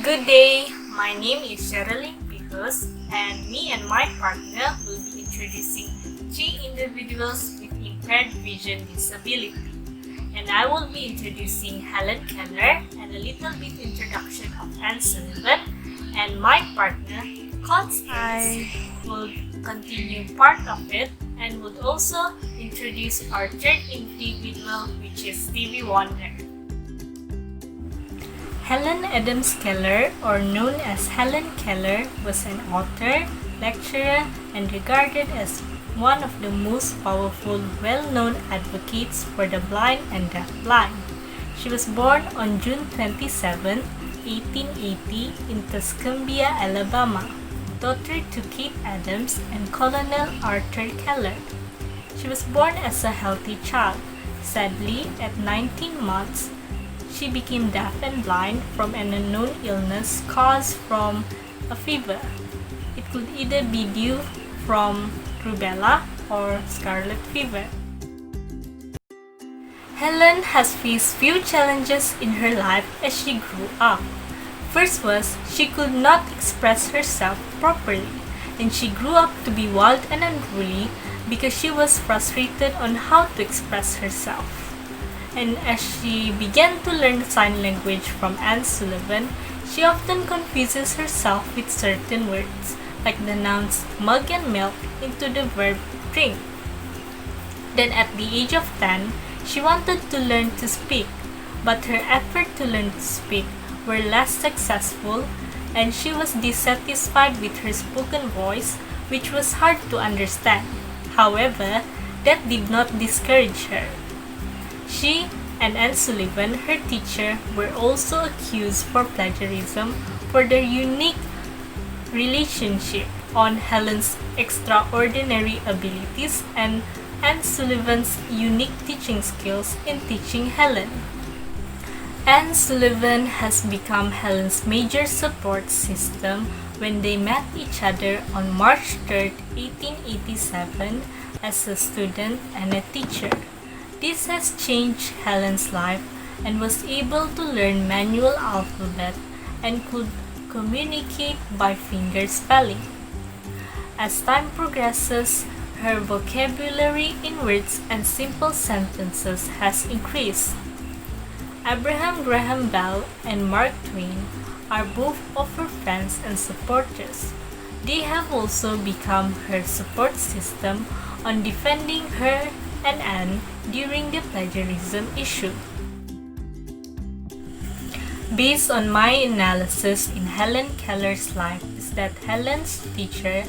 Good day, my name is Sherryllyn Pehus, and me and my partner will be introducing 3 individuals with impaired vision disability. And I will be introducing Helen Keller and a little bit introduction of Sullivan, and my partner Constance will continue part of it and would also introduce our third individual, which is Stevie Wonder. Helen Adams Keller, or known as Helen Keller, was an author, lecturer, and regarded as one of the most powerful, well-known advocates for the blind and deafblind. She was born on June 27, 1880 in Tuscumbia, Alabama, daughter to Kate Adams and Colonel Arthur Keller. She was born as a healthy child. Sadly, at 19 months, she became deaf and blind from an unknown illness caused from a fever. It could either be due from rubella or scarlet fever. Helen has faced few challenges in her life as she grew up. First was she could not express herself properly, and she grew up to be wild and unruly because she was frustrated on how to express herself. And as she began to learn sign language from Sullivan, she often confuses herself with certain words, like the nouns mug and milk into the verb drink. Then at the age of 10, she wanted to learn to speak, but her effort to learn to speak were less successful, and she was dissatisfied with her spoken voice, which was hard to understand. However, that did not discourage her. She and Sullivan, her teacher, were also accused for plagiarism for their unique relationship on Helen's extraordinary abilities and Sullivan's unique teaching skills in teaching Helen. Sullivan has become Helen's major support system when they met each other on March 3, 1887 as a student and a teacher. This has changed Helen's life and was able to learn manual alphabet and could communicate by finger spelling. As time progresses, her vocabulary in words and simple sentences has increased. Abraham Graham Bell and Mark Twain are both of her friends and supporters. They have also become her support system on defending her and Anne during the plagiarism issue. Based on my analysis in Helen Keller's life is that Helen's teacher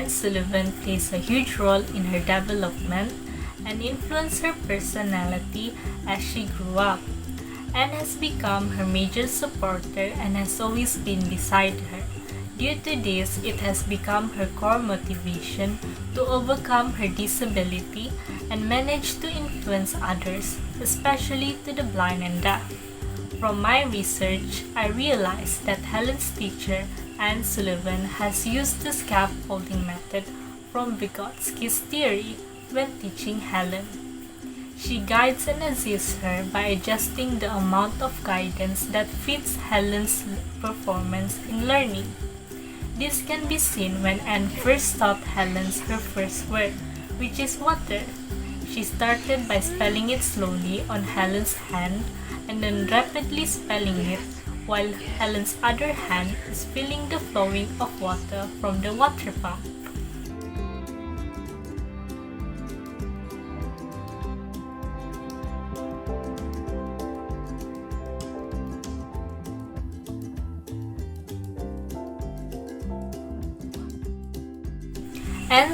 Sullivan plays a huge role in her development and influenced her personality as she grew up. Anne has become her major supporter and has always been beside her. Due to this, it has become her core motivation to overcome her disability and manage to influence others, especially to the blind and deaf. From my research, I realized that Helen's teacher, Sullivan, has used the scaffolding method from Vygotsky's theory when teaching Helen. She guides and assists her by adjusting the amount of guidance that fits Helen's performance in learning. This can be seen when Anne first taught Helen her first word, which is water. She started by spelling it slowly on Helen's hand and then rapidly spelling it, while Helen's other hand is feeling the flowing of water from the water pump.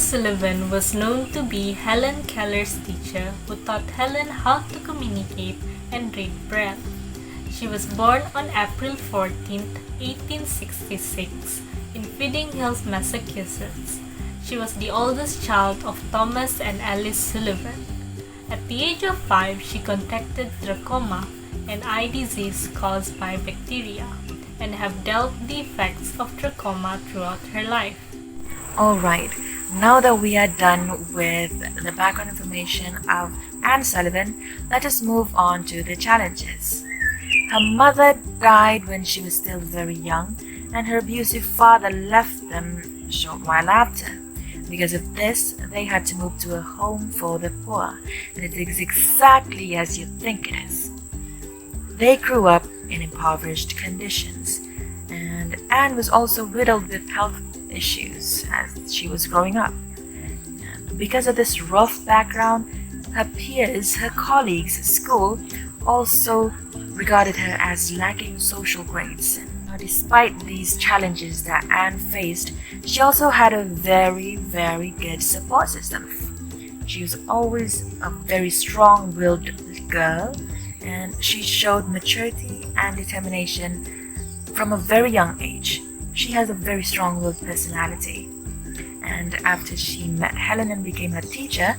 Sullivan was known to be Helen Keller's teacher who taught Helen how to communicate and read breath. She was born on April 14, 1866 in Feeding Hills, Massachusetts. She was the oldest child of Thomas and Alice Sullivan. At the age of 5, she contracted trachoma, an eye disease caused by bacteria, and have dealt the effects of trachoma throughout her life. Alright, now that we are done with the background information of Sullivan, let us move on to the challenges. Her mother died when she was still very young, and her abusive father left them a short while after. Because of this, they had to move to a home for the poor, and it is exactly as you think it is. They grew up in impoverished conditions, and Anne was also riddled with health issues as she was growing up. And because of this rough background, her peers, her colleagues at school, also regarded her as lacking social grades. Now, despite these challenges that Anne faced, she also had a very, very good support system. She was always a very strong-willed girl, and she showed maturity and determination from a very young age. She has a very strong-willed personality. And after she met Helen and became her teacher,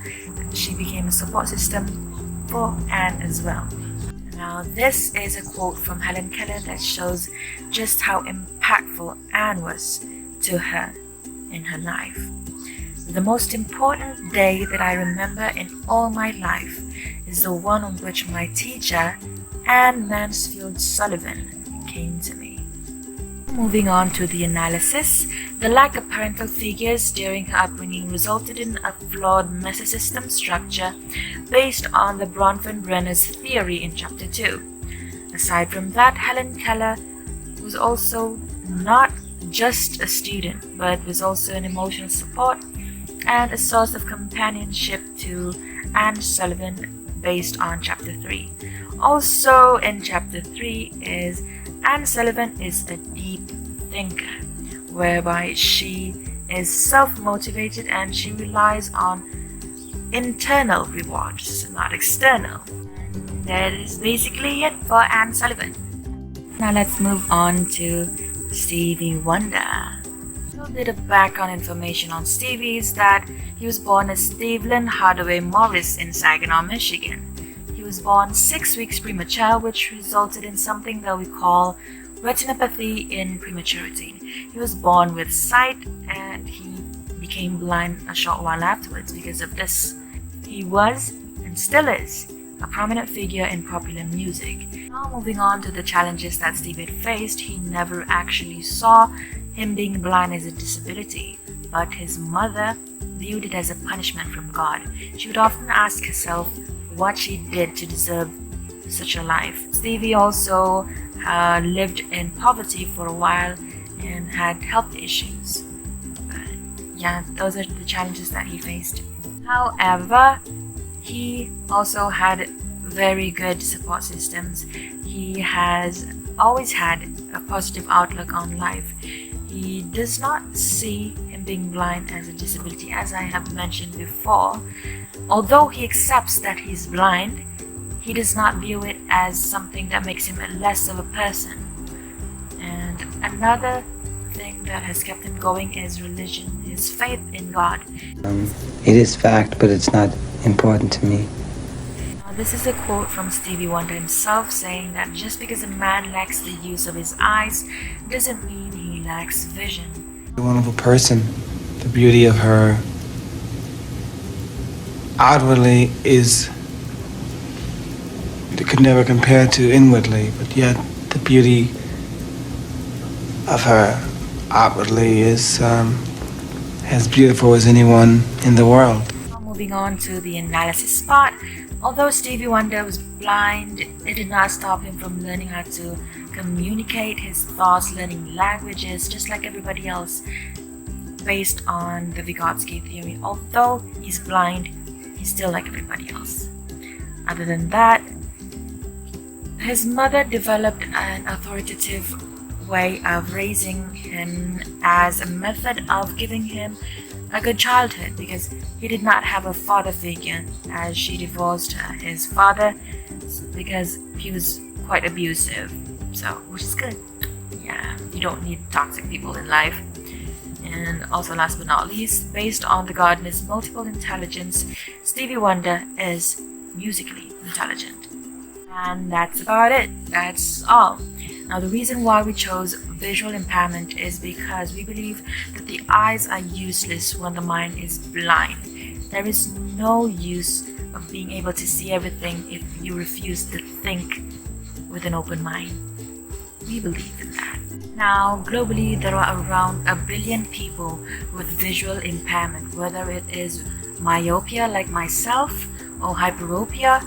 she became a support system for Anne as well. Now, this is a quote from Helen Keller that shows just how impactful Anne was to her in her life. The most important day that I remember in all my life is the one on which my teacher, Anne Mansfield Sullivan, came to me. Moving on to the analysis, the lack of parental figures during her upbringing resulted in a flawed mesosystem structure based on the Bronfenbrenner's theory in Chapter 2. Aside from that, Helen Keller was also not just a student, but was also an emotional support and a source of companionship to Anne Sullivan based on Chapter 3. Also in Chapter 3 is Anne Sullivan is a deep thinker, whereby she is self-motivated and she relies on internal rewards, not external. That is basically it for Anne Sullivan. Now let's move on to Stevie Wonder. A little bit of background information on Stevie is that he was born as Stevlin Hardaway Morris in Saginaw, Michigan. He was born 6 weeks premature, which resulted in something that we call retinopathy in prematurity. He was born with sight and he became blind a short while afterwards because of this. He was, and still is, a prominent figure in popular music. Now moving on to the challenges that Stevie had faced, he never actually saw him being blind as a disability, but his mother viewed it as a punishment from God. She would often ask herself what she did to deserve such a life. Stevie also lived in poverty for a while and had health issues. Yeah, those are the challenges that he faced. However, he also had very good support systems. He has always had a positive outlook on life. He does not see him being blind as a disability, as I have mentioned before. Although he accepts that he's blind, he does not view it as something that makes him less of a person. And another thing that has kept him going is religion, his faith in God. It is fact, but it's not important to me. Now, this is a quote from Stevie Wonder himself saying that just because a man lacks the use of his eyes doesn't mean he lacks vision. A wonderful person. The beauty of her outwardly is, it could never compare to inwardly, but yet the beauty of her outwardly is as beautiful as anyone in the world. Moving on to the analysis part, although Stevie Wonder was blind, it did not stop him from learning how to communicate his thoughts, learning languages, just like everybody else, based on the Vygotsky theory. Although he's blind, he's still like everybody else. Other than that, his mother developed an authoritative way of raising him as a method of giving him a good childhood, because he did not have a father figure, as she divorced his father because he was quite abusive, so which is good. Yeah, you don't need toxic people in life. And also, last but not least, based on the gardener's multiple intelligence, Stevie Wonder is musically intelligent. And that's about it. That's all. Now, the reason why we chose visual impairment is because we believe that the eyes are useless when the mind is blind. There is no use of being able to see everything if you refuse to think with an open mind. We believe in that. Now, globally, there are around 1 billion people with visual impairment, whether it is myopia like myself, or hyperopia,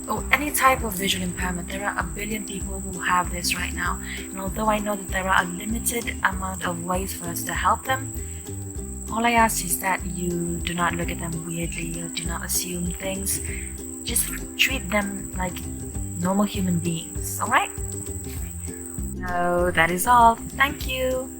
or any type of visual impairment. There are 1 billion people who have this right now. And although I know that there are a limited amount of ways for us to help them, all I ask is that you do not look at them weirdly or do not assume things. Just treat them like normal human beings, alright? So that is all. Thank you.